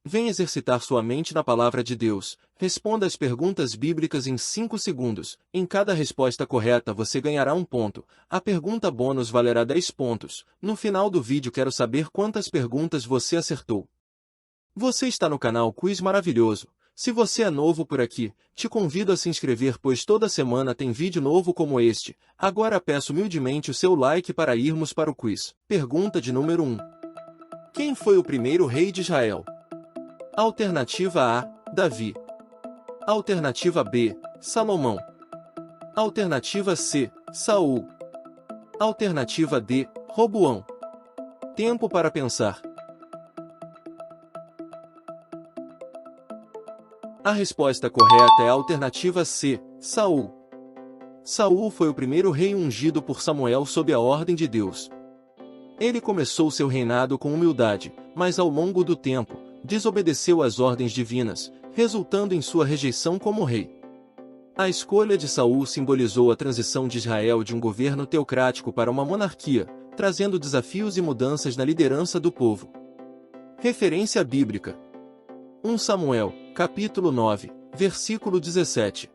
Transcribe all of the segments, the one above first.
Vem exercitar sua mente na palavra de Deus. Responda as perguntas bíblicas em 5 segundos. Em cada resposta correta você ganhará 1 ponto. A pergunta bônus valerá 10 pontos. No final do vídeo quero saber quantas perguntas você acertou. Você está no canal Quiz Maravilhoso. Se você é novo por aqui, te convido a se inscrever pois toda semana tem vídeo novo como este. Agora peço humildemente o seu like para irmos para o quiz. Pergunta de número 1. Quem foi o primeiro rei de Israel? Alternativa A, Davi. Alternativa B, Salomão. Alternativa C, Saul. Alternativa D, Roboão. Tempo para pensar. A resposta correta é a alternativa C, Saul. Saul foi o primeiro rei ungido por Samuel sob a ordem de Deus. Ele começou seu reinado com humildade, mas ao longo do tempo, desobedeceu às ordens divinas, resultando em sua rejeição como rei. A escolha de Saul simbolizou a transição de Israel de um governo teocrático para uma monarquia, trazendo desafios e mudanças na liderança do povo. Referência bíblica: 1 Samuel, capítulo 9, versículo 17.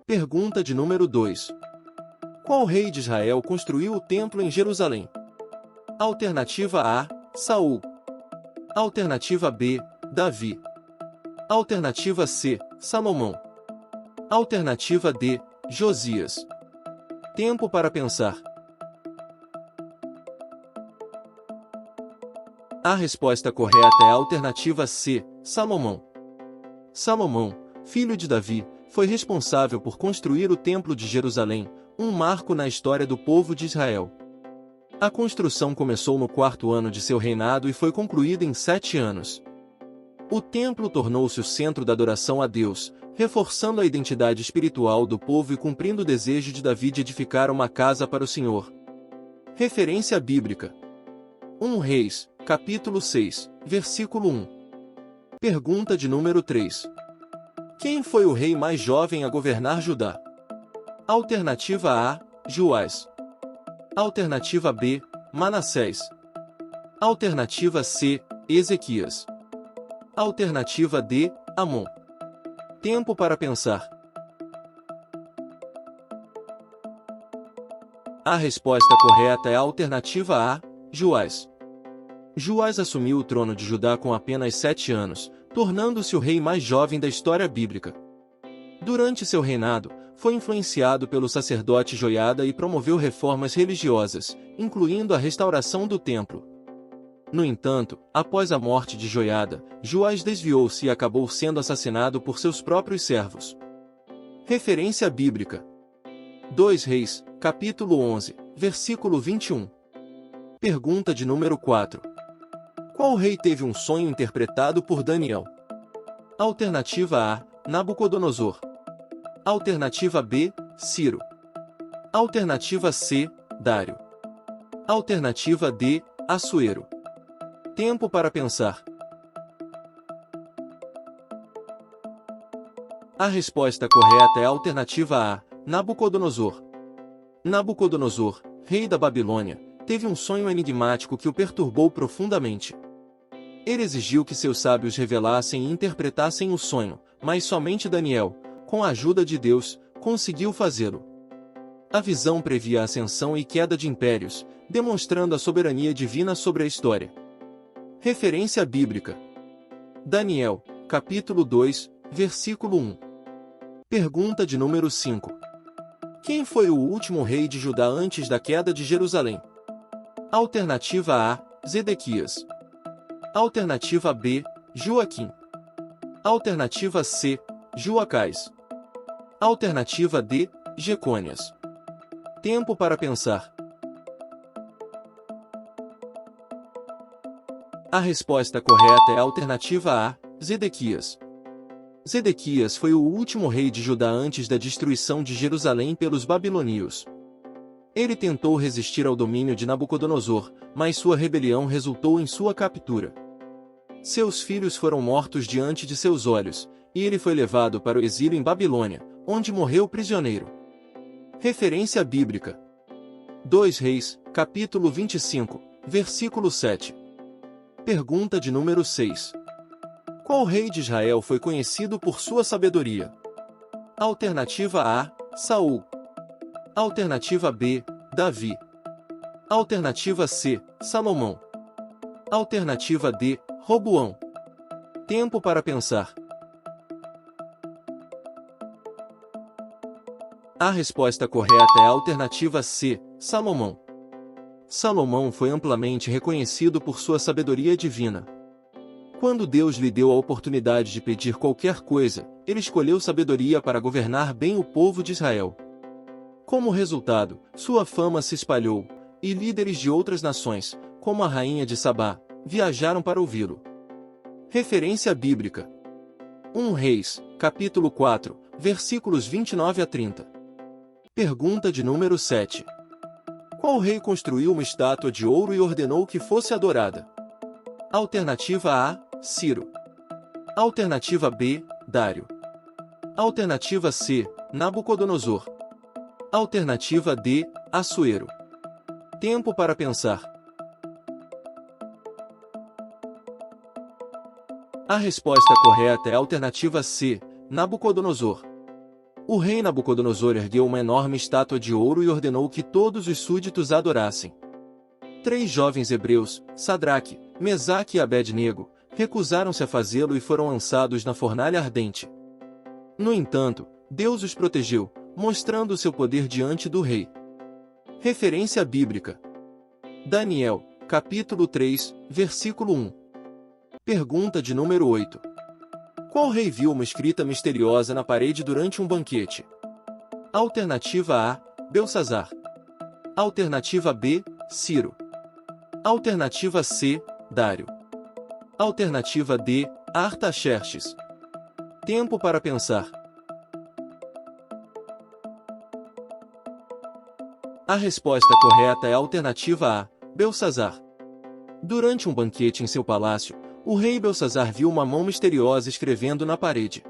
Pergunta de número 2. Qual rei de Israel construiu o templo em Jerusalém? Alternativa A, Saul. Alternativa B, Davi. Alternativa C, Salomão. Alternativa D, Josias. Tempo para pensar. A resposta correta é a alternativa C, Salomão. Salomão, filho de Davi, foi responsável por construir o Templo de Jerusalém, um marco na história do povo de Israel. A construção começou no 4º ano de seu reinado e foi concluída em 7 anos. O templo tornou-se o centro da adoração a Deus, reforçando a identidade espiritual do povo e cumprindo o desejo de Davi de edificar uma casa para o Senhor. Referência bíblica: 1 Reis, capítulo 6, versículo 1. Pergunta de número 3. Quem foi o rei mais jovem a governar Judá? Alternativa A, Joás. Alternativa B, Manassés. Alternativa C, Ezequias. Alternativa D, Amon. Tempo para pensar. A resposta correta é a alternativa A, Joás. Joás assumiu o trono de Judá com apenas 7 anos, tornando-se o rei mais jovem da história bíblica. Durante seu reinado, foi influenciado pelo sacerdote Joiada e promoveu reformas religiosas, incluindo a restauração do templo. No entanto, após a morte de Joiada, Joás desviou-se e acabou sendo assassinado por seus próprios servos. Referência bíblica: 2 Reis, capítulo 11, versículo 21. Pergunta de número 4. Qual rei teve um sonho interpretado por Daniel? Alternativa A, Nabucodonosor. Alternativa B, Ciro. Alternativa C, Dário. Alternativa D, Assuero. Tempo para pensar. A resposta correta é a alternativa A, Nabucodonosor. Nabucodonosor, rei da Babilônia, teve um sonho enigmático que o perturbou profundamente. Ele exigiu que seus sábios revelassem e interpretassem o sonho, mas somente Daniel, com a ajuda de Deus, conseguiu fazê-lo. A visão previa a ascensão e queda de impérios, demonstrando a soberania divina sobre a história. Referência bíblica: Daniel, capítulo 2, versículo 1. Pergunta de número 5. Quem foi o último rei de Judá antes da queda de Jerusalém? Alternativa A, Zedequias. Alternativa B, Joaquim. Alternativa C, Joacás. Alternativa D, Jecônias. Tempo para pensar. A resposta correta é a alternativa A, Zedequias. Zedequias foi o último rei de Judá antes da destruição de Jerusalém pelos babilônios. Ele tentou resistir ao domínio de Nabucodonosor, mas sua rebelião resultou em sua captura. Seus filhos foram mortos diante de seus olhos, e ele foi levado para o exílio em Babilônia, onde morreu prisioneiro. Referência bíblica: 2 Reis, capítulo 25, versículo 7. Pergunta de número 6. Qual rei de Israel foi conhecido por sua sabedoria? Alternativa A, Saul. Alternativa B, Davi. Alternativa C, Salomão. Alternativa D, Roboão. Tempo para pensar. A resposta correta é a alternativa C, Salomão. Salomão foi amplamente reconhecido por sua sabedoria divina. Quando Deus lhe deu a oportunidade de pedir qualquer coisa, ele escolheu sabedoria para governar bem o povo de Israel. Como resultado, sua fama se espalhou, e líderes de outras nações, como a rainha de Sabá, viajaram para ouvi-lo. Referência bíblica: 1 Reis, capítulo 4, versículos 29 a 30. Pergunta de número 7. Qual rei construiu uma estátua de ouro e ordenou que fosse adorada? Alternativa A, Ciro. Alternativa B, Dário. Alternativa C, Nabucodonosor. Alternativa D, Assuero. Tempo para pensar. A resposta correta é a alternativa C, Nabucodonosor. O rei Nabucodonosor ergueu uma enorme estátua de ouro e ordenou que todos os súditos a adorassem. 3 jovens hebreus, Sadraque, Mesaque e Abed-nego, recusaram-se a fazê-lo e foram lançados na fornalha ardente. No entanto, Deus os protegeu, mostrando seu poder diante do rei. Referência bíblica: Daniel, capítulo 3, versículo 1. Pergunta de número 8. Qual rei viu uma escrita misteriosa na parede durante um banquete? Alternativa A, Belsazar. Alternativa B, Ciro. Alternativa C, Dário. Alternativa D, Artaxerxes. Tempo para pensar. A resposta correta é a alternativa A, Belsazar. Durante um banquete em seu palácio, o rei Belsazar viu uma mão misteriosa escrevendo na parede.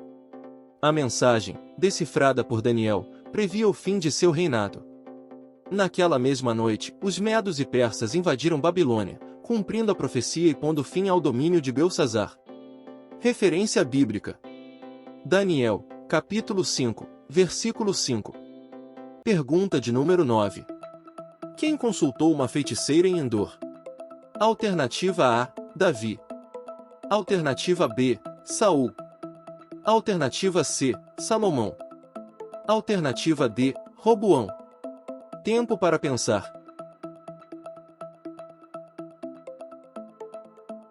A mensagem, decifrada por Daniel, previa o fim de seu reinado. Naquela mesma noite, os medos e persas invadiram Babilônia, cumprindo a profecia e pondo fim ao domínio de Belsazar. Referência bíblica: Daniel, capítulo 5, versículo 5. Pergunta de número 9. Quem consultou uma feiticeira em Endor? Alternativa A, Davi. Alternativa B, Saul. Alternativa C, Salomão. Alternativa D, Roboão. Tempo para pensar.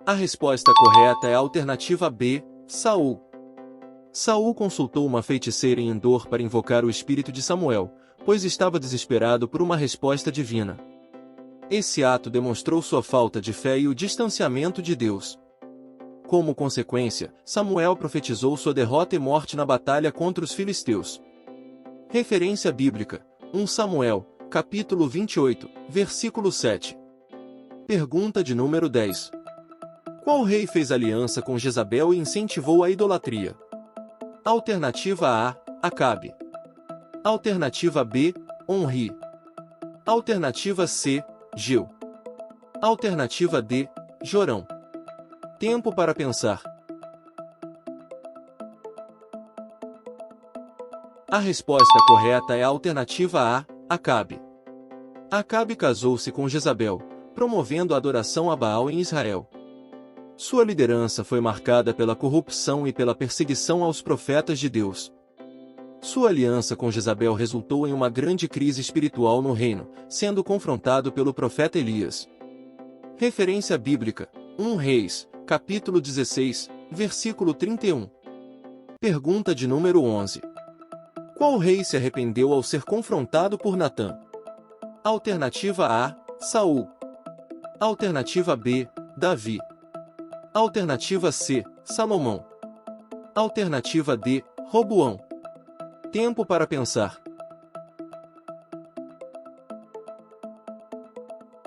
A resposta correta é a alternativa B, Saul. Saul consultou uma feiticeira em Endor para invocar o espírito de Samuel, pois estava desesperado por uma resposta divina. Esse ato demonstrou sua falta de fé e o distanciamento de Deus. Como consequência, Samuel profetizou sua derrota e morte na batalha contra os filisteus. Referência bíblica: 1 Samuel, capítulo 28, versículo 7. Pergunta de número 10. Qual rei fez aliança com Jezabel e incentivou a idolatria? Alternativa A, Acabe. Alternativa B, Onri. Alternativa C, Geu. Alternativa D, Jorão. Tempo para pensar. A resposta correta é a alternativa A, Acabe. Acabe casou-se com Jezabel, promovendo a adoração a Baal em Israel. Sua liderança foi marcada pela corrupção e pela perseguição aos profetas de Deus. Sua aliança com Jezabel resultou em uma grande crise espiritual no reino, sendo confrontado pelo profeta Elias. Referência bíblica: 1 Reis, capítulo 16, versículo 31. Pergunta de número 11. Qual rei se arrependeu ao ser confrontado por Natã? Alternativa A, Saul. Alternativa B, Davi. Alternativa C, Salomão. Alternativa D, Roboão. Tempo para pensar.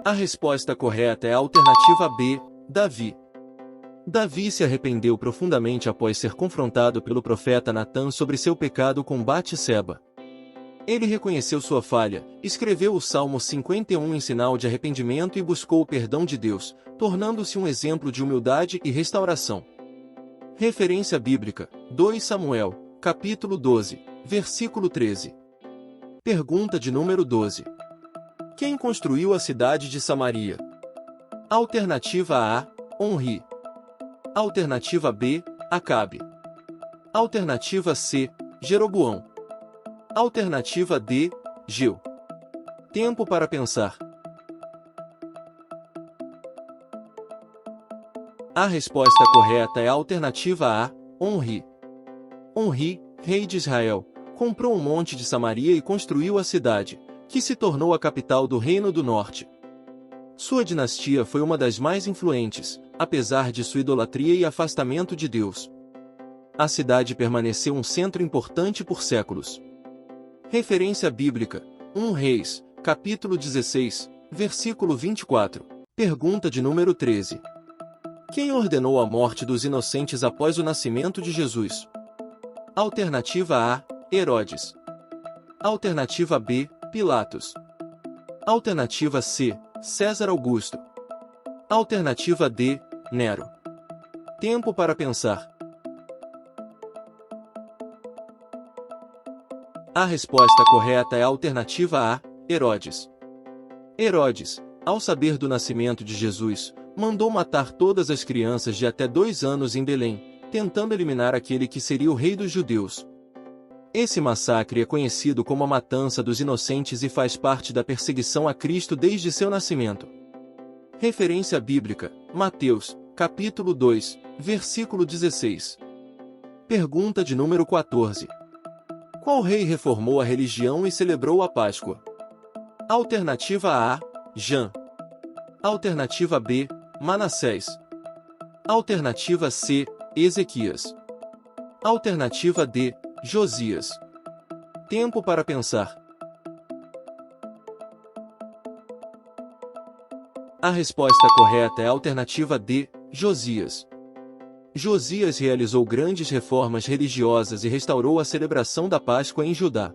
A resposta correta é a alternativa B, Davi. Davi se arrependeu profundamente após ser confrontado pelo profeta Natã sobre seu pecado com Batseba. Ele reconheceu sua falha, escreveu o Salmo 51 em sinal de arrependimento e buscou o perdão de Deus, tornando-se um exemplo de humildade e restauração. Referência bíblica: 2 Samuel, capítulo 12, versículo 13. Pergunta de número 12. Quem construiu a cidade de Samaria? Alternativa A: Onri. Alternativa B: Acabe. Alternativa C: Jeroboão. Alternativa D: Geu. Tempo para pensar. A resposta correta é a alternativa A: Onri. Onri, rei de Israel, comprou um monte de Samaria e construiu a cidade, que se tornou a capital do Reino do Norte. Sua dinastia foi uma das mais influentes, apesar de sua idolatria e afastamento de Deus. A cidade permaneceu um centro importante por séculos. Referência bíblica: 1 Reis, capítulo 16, versículo 24. Pergunta de número 13. Quem ordenou a morte dos inocentes após o nascimento de Jesus? Alternativa A: Herodes. Alternativa B: Pilatos. Alternativa C: César Augusto. Alternativa D: Nero. Tempo para pensar. A resposta correta é a alternativa A: Herodes. Herodes, ao saber do nascimento de Jesus, mandou matar todas as crianças de até 2 anos em Belém, tentando eliminar aquele que seria o rei dos judeus. Esse massacre é conhecido como a matança dos inocentes e faz parte da perseguição a Cristo desde seu nascimento. Referência bíblica: Mateus, capítulo 2, versículo 16. Pergunta de número 14. Qual rei reformou a religião e celebrou a Páscoa? Alternativa A: Jan. Alternativa B: Manassés. Alternativa C: Ezequias. Alternativa D: Josias. Tempo para pensar. A resposta correta é a alternativa D: Josias. Josias realizou grandes reformas religiosas e restaurou a celebração da Páscoa em Judá.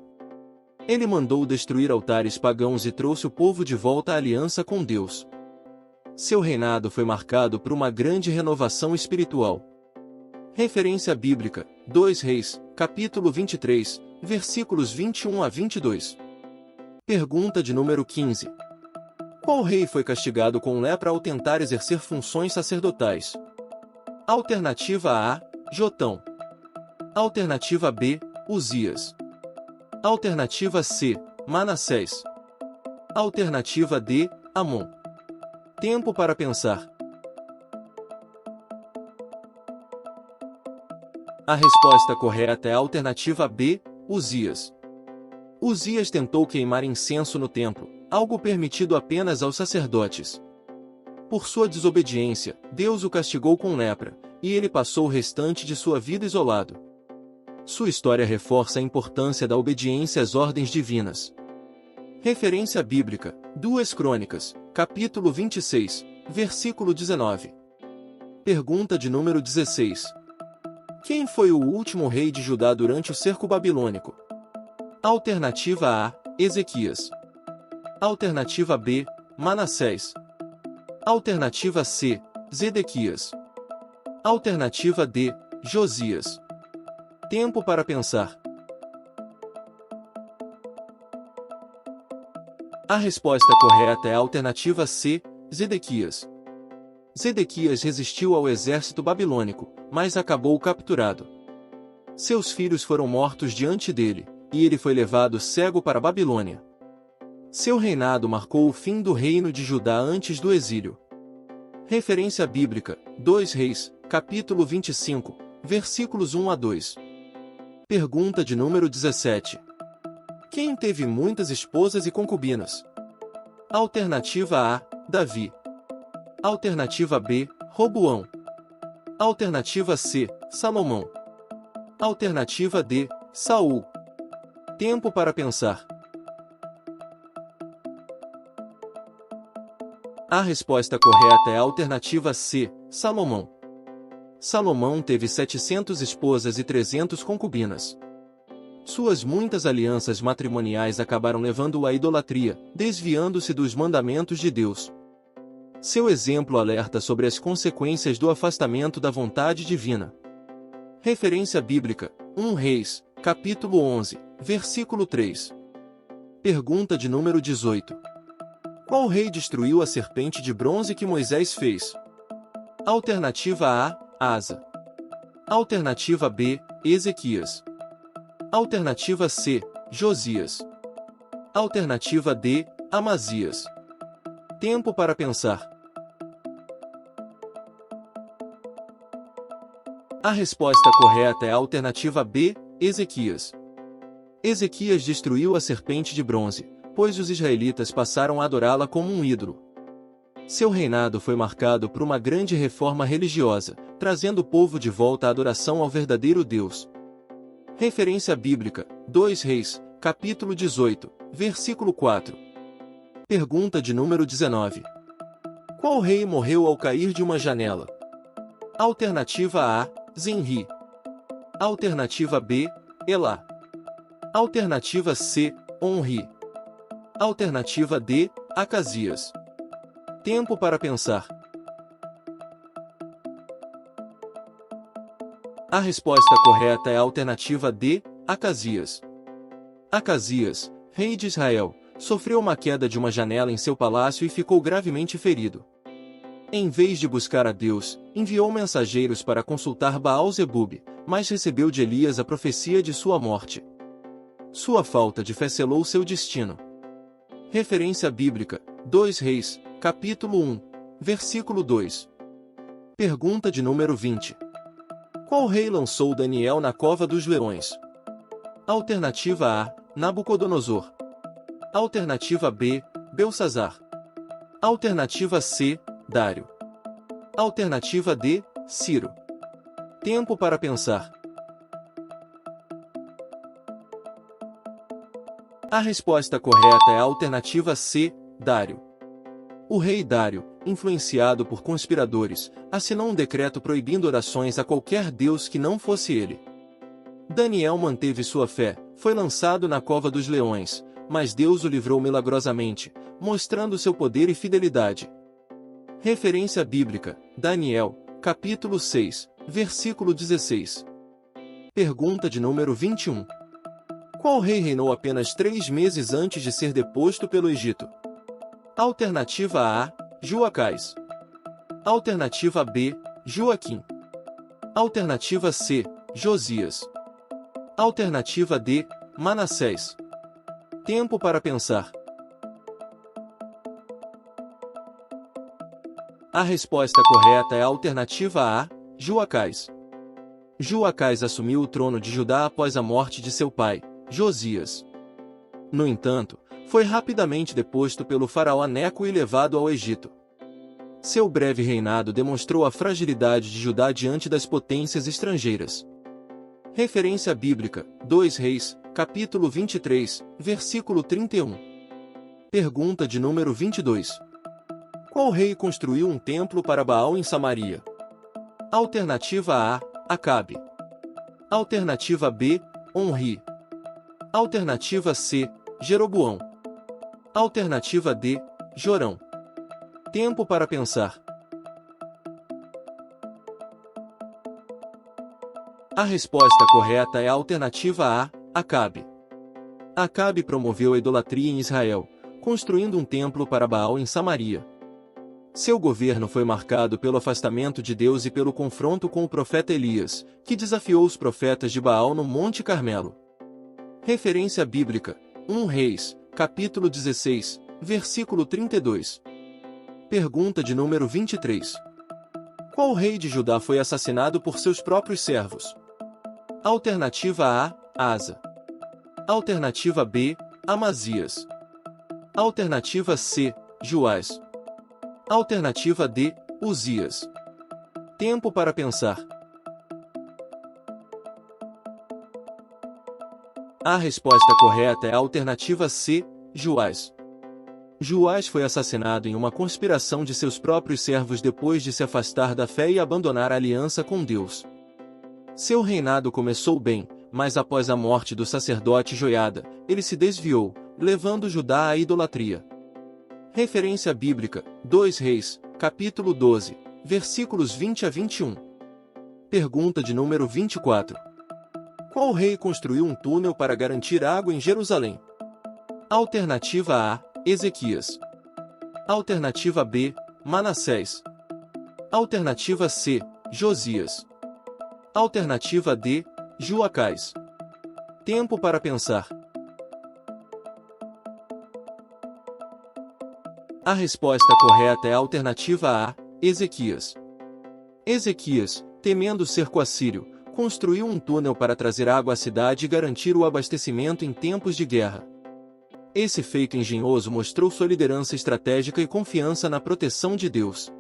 Ele mandou destruir altares pagãos e trouxe o povo de volta à aliança com Deus. Seu reinado foi marcado por uma grande renovação espiritual. Referência bíblica: 2 Reis, capítulo 23, versículos 21 a 22. Pergunta de número 15. Qual rei foi castigado com lepra ao tentar exercer funções sacerdotais? Alternativa A: Jotão. Alternativa B: Uzias. Alternativa C: Manassés. Alternativa D: Amon. Tempo para pensar. A resposta correta é a alternativa B: Uzias. Uzias tentou queimar incenso no templo, algo permitido apenas aos sacerdotes. Por sua desobediência, Deus o castigou com lepra, e ele passou o restante de sua vida isolado. Sua história reforça a importância da obediência às ordens divinas. Referência bíblica: 2 Crônicas, capítulo 26, versículo 19. Pergunta de número 16. Quem foi o último rei de Judá durante o cerco babilônico? Alternativa A: Ezequias. Alternativa B: Manassés. Alternativa C: Zedequias. Alternativa D: Josias. Tempo para pensar. A resposta correta é a alternativa C: Zedequias. Zedequias resistiu ao exército babilônico, mas acabou capturado. Seus filhos foram mortos diante dele, e ele foi levado cego para a Babilônia. Seu reinado marcou o fim do reino de Judá antes do exílio. Referência bíblica: 2 Reis, capítulo 25, versículos 1 a 2. Pergunta de número 17. Quem teve muitas esposas e concubinas? Alternativa A: Davi. Alternativa B: Roboão. Alternativa C: Salomão. Alternativa D: Saul. Tempo para pensar. A resposta correta é a alternativa C: Salomão. Salomão teve 700 esposas e 300 concubinas. Suas muitas alianças matrimoniais acabaram levando-o à idolatria, desviando-se dos mandamentos de Deus. Seu exemplo alerta sobre as consequências do afastamento da vontade divina. Referência bíblica, 1 Reis, capítulo 11, versículo 3. Pergunta de número 18. Qual rei destruiu a serpente de bronze que Moisés fez? Alternativa A, Asa. Alternativa B, Ezequias. Alternativa C, Josias. Alternativa D, Amazias. Tempo para pensar. A resposta correta é a alternativa B, Ezequias. Ezequias destruiu a serpente de bronze, pois os israelitas passaram a adorá-la como um ídolo. Seu reinado foi marcado por uma grande reforma religiosa, trazendo o povo de volta à adoração ao verdadeiro Deus. Referência bíblica, 2 Reis, capítulo 18, versículo 4. Pergunta de número 19. Qual rei morreu ao cair de uma janela? Alternativa A, Zenri. Alternativa B, Elá. Alternativa C, Onri. Alternativa D, Acasias. Tempo para pensar. A resposta correta é a alternativa D, Acasias. Acasias, rei de Israel, sofreu uma queda de uma janela em seu palácio e ficou gravemente ferido. Em vez de buscar a Deus, enviou mensageiros para consultar Baal-Zebub, mas recebeu de Elias a profecia de sua morte. Sua falta de fé selou seu destino. Referência bíblica, 2 Reis, capítulo 1, versículo 2. Pergunta de número 20. Qual rei lançou Daniel na cova dos leões? Alternativa A, Nabucodonosor. Alternativa B, Belsazar. Alternativa C, Dário. Alternativa D, Ciro. Tempo para pensar. A resposta correta é a alternativa C, Dário. O rei Dário, influenciado por conspiradores, assinou um decreto proibindo orações a qualquer deus que não fosse ele. Daniel manteve sua fé, foi lançado na cova dos leões, mas Deus o livrou milagrosamente, mostrando seu poder e fidelidade. Referência bíblica, Daniel, capítulo 6, versículo 16. Pergunta de número 21. Qual rei reinou apenas 3 meses antes de ser deposto pelo Egito? Alternativa A, Joacás. Alternativa B, Joaquim. Alternativa C, Josias. Alternativa D, Manassés. Tempo para pensar. A resposta correta é a alternativa A, Joacás. Joacás assumiu o trono de Judá após a morte de seu pai, Josias. No entanto, foi rapidamente deposto pelo faraó Neco e levado ao Egito. Seu breve reinado demonstrou a fragilidade de Judá diante das potências estrangeiras. Referência bíblica, 2 Reis, capítulo 23, versículo 31. Pergunta de número 22. Qual rei construiu um templo para Baal em Samaria? Alternativa A, Acabe. Alternativa B, Onri. Alternativa C, Jeroboão. Alternativa D, Jorão. Tempo para pensar. A resposta correta é a alternativa A, Acabe. Acabe promoveu a idolatria em Israel, construindo um templo para Baal em Samaria. Seu governo foi marcado pelo afastamento de Deus e pelo confronto com o profeta Elias, que desafiou os profetas de Baal no Monte Carmelo. Referência bíblica, 1 Reis, capítulo 16, versículo 32. Pergunta de número 23. Qual rei de Judá foi assassinado por seus próprios servos? Alternativa A, Asa. Alternativa B, Amazias. Alternativa C, Joás. Alternativa D, Uzias. Tempo para pensar. A resposta correta é a alternativa C, Joás. Joás foi assassinado em uma conspiração de seus próprios servos depois de se afastar da fé e abandonar a aliança com Deus. Seu reinado começou bem, mas após a morte do sacerdote Joiada, ele se desviou, levando Judá à idolatria. Referência bíblica, 2 Reis, capítulo 12, versículos 20 a 21. Pergunta de número 24. Qual rei construiu um túnel para garantir água em Jerusalém? Alternativa A, Ezequias. Alternativa B, Manassés. Alternativa C, Josias. Alternativa D, Joacás. Tempo para pensar. A resposta correta é a alternativa A, Ezequias. Ezequias, temendo o cerco assírio, construiu um túnel para trazer água à cidade e garantir o abastecimento em tempos de guerra. Esse feito engenhoso mostrou sua liderança estratégica e confiança na proteção de Deus.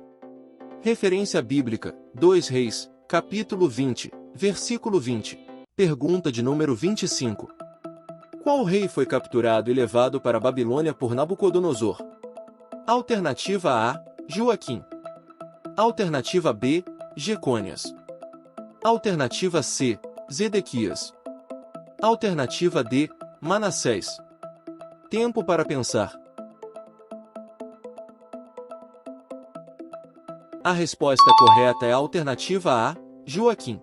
Referência bíblica, 2 Reis, capítulo 20, versículo 20. Pergunta de número 25. Qual rei foi capturado e levado para a Babilônia por Nabucodonosor? Alternativa A, Joaquim. Alternativa B, Jecônias. Alternativa C, Zedequias. Alternativa D, Manassés. Tempo para pensar. A resposta correta é a alternativa A, Joaquim.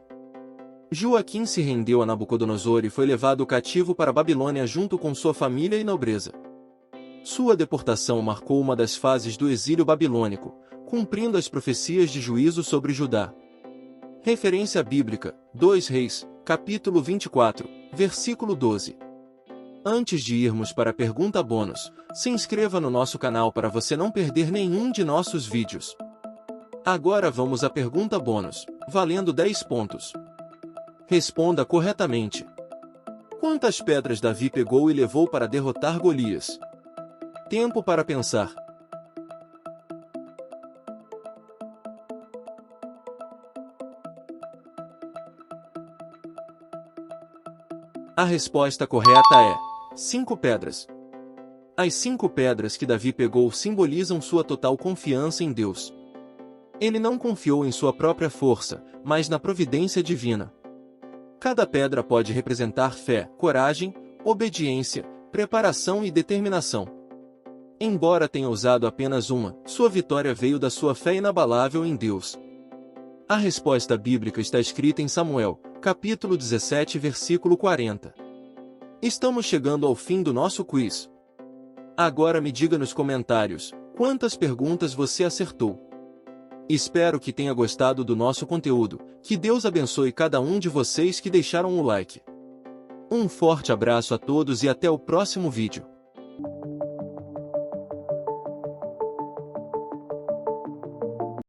Joaquim se rendeu a Nabucodonosor e foi levado cativo para a Babilônia junto com sua família e nobreza. Sua deportação marcou uma das fases do exílio babilônico, cumprindo as profecias de juízo sobre Judá. Referência bíblica, 2 Reis, capítulo 24, versículo 12. Antes de irmos para a pergunta bônus, se inscreva no nosso canal para você não perder nenhum de nossos vídeos. Agora vamos à pergunta bônus, valendo 10 pontos. Responda corretamente. Quantas pedras Davi pegou e levou para derrotar Golias? Tempo para pensar. A resposta correta é 5 pedras. As 5 pedras que Davi pegou simbolizam sua total confiança em Deus. Ele não confiou em sua própria força, mas na providência divina. Cada pedra pode representar fé, coragem, obediência, preparação e determinação. Embora tenha usado apenas uma, sua vitória veio da sua fé inabalável em Deus. A resposta bíblica está escrita em Samuel, capítulo 17, versículo 40. Estamos chegando ao fim do nosso quiz. Agora me diga nos comentários, quantas perguntas você acertou. Espero que tenha gostado do nosso conteúdo, que Deus abençoe cada um de vocês que deixaram o like. Um forte abraço a todos e até o próximo vídeo.